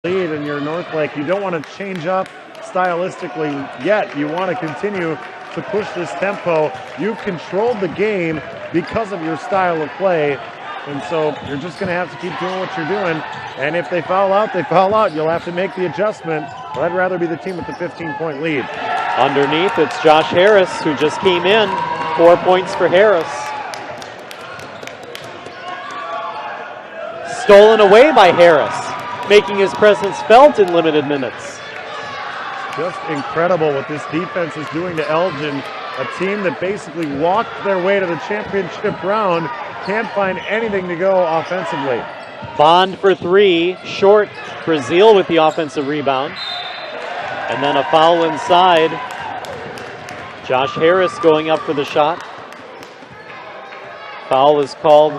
lead and you're Northlake, you don't want to change up stylistically yet. You want to continue to push this tempo. You've controlled the game because of your style of play, and so you're just going to have to keep doing what you're doing. And if they foul out, they foul out. You'll have to make the adjustment. But I'd rather be the team with the 15-point lead. Underneath, it's Josh Harris, who just came in. 4 points for Harris. Stolen away by Harris, making his presence felt in limited minutes. Just incredible what this defense is doing to Elgin, a team that basically walked their way to the championship round, can't find anything to go offensively. Bond for three, short. Brazil with the offensive rebound. And then a foul inside. Josh Harris going up for the shot. Foul is called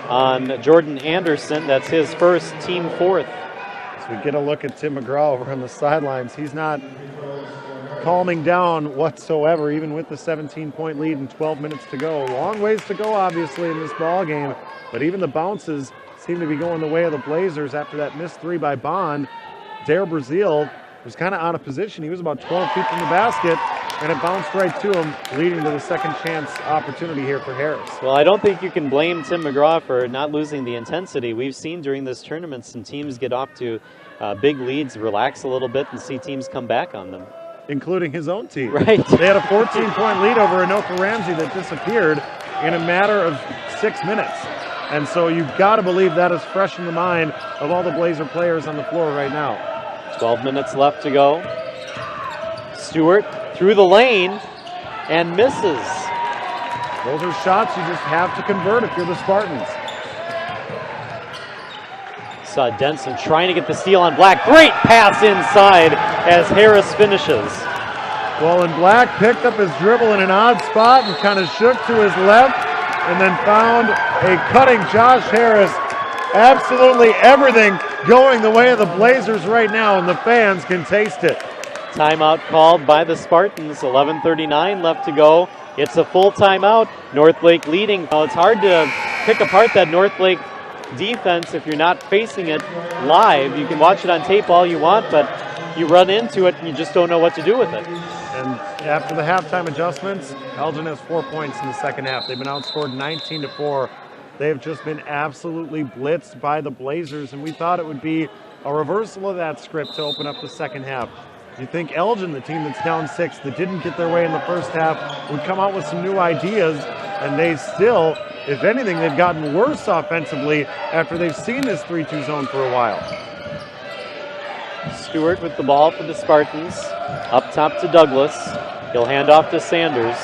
on Jordan Anderson. That's his first, team fourth. As we get a look at Tim McGraw over on the sidelines, he's not calming down whatsoever, even with the 17-point lead and 12 minutes to go. Long ways to go, obviously, in this ball game, but even the bounces seem to be going the way of the Blazers after that missed three by Bond. Dare Brazil was kind of out of position. He was about 12 feet from the basket, and it bounced right to him, leading to the second chance opportunity here for Harris. Well, I don't think you can blame Tim McGraw for not losing the intensity. We've seen during this tournament some teams get off to big leads, relax a little bit, and see teams come back on them. Including his own team. Right. They had a 14-point lead over Anoka Ramsey that disappeared in a matter of 6 minutes. And so you've got to believe that is fresh in the mind of all the Blazer players on the floor right now. 12 minutes left to go. Stewart through the lane and misses. Those are shots you just have to convert if you're the Spartans. Saw Denson trying to get the steal on Black. Great pass inside as Harris finishes. Well, and Black picked up his dribble in an odd spot and kind of shook to his left and then found a cutting Josh Harris. Absolutely everything going the way of the Blazers right now, and the fans can taste it. Timeout called by the Spartans. 11:39 left to go. It's a full timeout. Northlake leading. Well, it's hard to pick apart that Northlake defense if you're not facing it live. You can watch it on tape all you want, but you run into it and you just don't know what to do with it. And after the halftime adjustments, Elgin has 4 points in the second half. They've been outscored 19-4. They have just been absolutely blitzed by the Blazers, and we thought it would be a reversal of that script to open up the second half. You think Elgin, the team that's down 6, that didn't get their way in the first half, would come out with some new ideas, and they still, if anything, they've gotten worse offensively after they've seen this 3-2 zone for a while. Stewart with the ball for the Spartans. Up top to Douglas. He'll hand off to Sanders.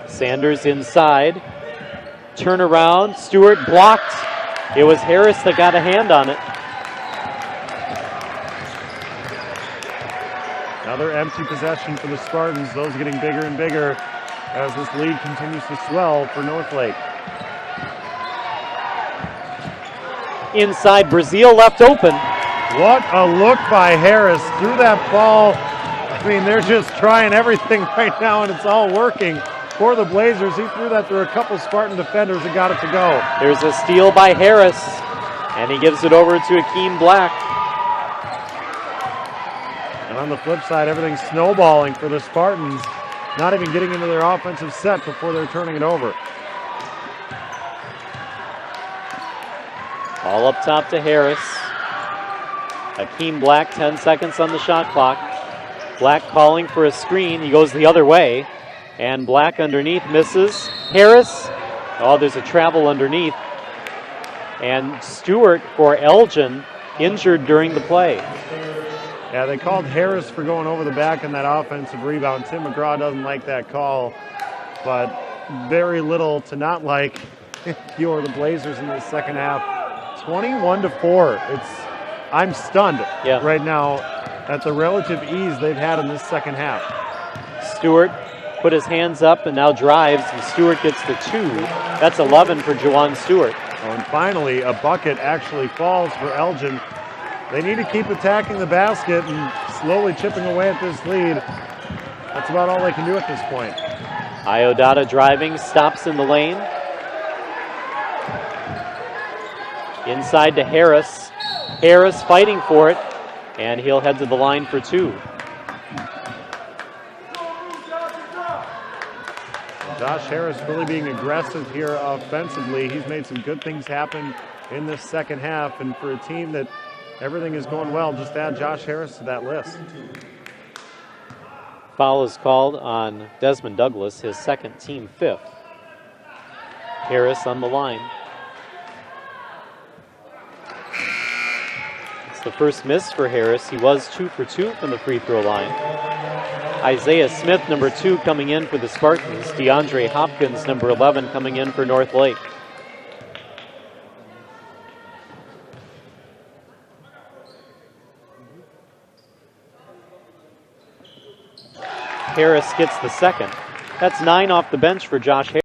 Sanders inside. Turnaround. Stewart blocked. It was Harris that got a hand on it. Another empty possession for the Spartans. Those getting bigger and bigger as this lead continues to swell for Northlake. Inside, Brazil left open. What a look by Harris through that ball. I mean, they're just trying everything right now, and it's all working for the Blazers. He threw that through a couple Spartan defenders and got it to go. There's a steal by Harris, and he gives it over to Akeem Black. And on the flip side, everything's snowballing for the Spartans, not even getting into their offensive set before they're turning it over. Ball up top to Harris. Akeem Black, 10 seconds on the shot clock. Black calling for a screen. He goes the other way. And Black underneath misses. Harris. Oh, there's a travel underneath. And Stewart for Elgin injured during the play. Yeah, they called Harris for going over the back in that offensive rebound. Tim McGraw doesn't like that call, but very little to not like if you're the Blazers in the second half. 21-4. I'm stunned right now at the relative ease they've had in this second half. Stewart put his hands up and now drives, and Stewart gets the 2. That's 11 for Juwan Stewart. Oh, and finally, a bucket actually falls for Elgin. They need to keep attacking the basket and slowly chipping away at this lead. That's about all they can do at this point. Iodata driving, stops in the lane. Inside to Harris. Harris fighting for it, and he'll head to the line for 2. Josh Harris really being aggressive here offensively. He's made some good things happen in this second half, and for a team that everything is going well, just add Josh Harris to that list. Foul is called on Desmond Douglas, his second, team 5th. Harris on the line. It's the first miss for Harris. He was 2 for 2 from the free throw line. Isaiah Smith, number 2, coming in for the Spartans. DeAndre Hopkins, number 11, coming in for North Lake. Harris gets the second. That's 9 off the bench for Josh Harris.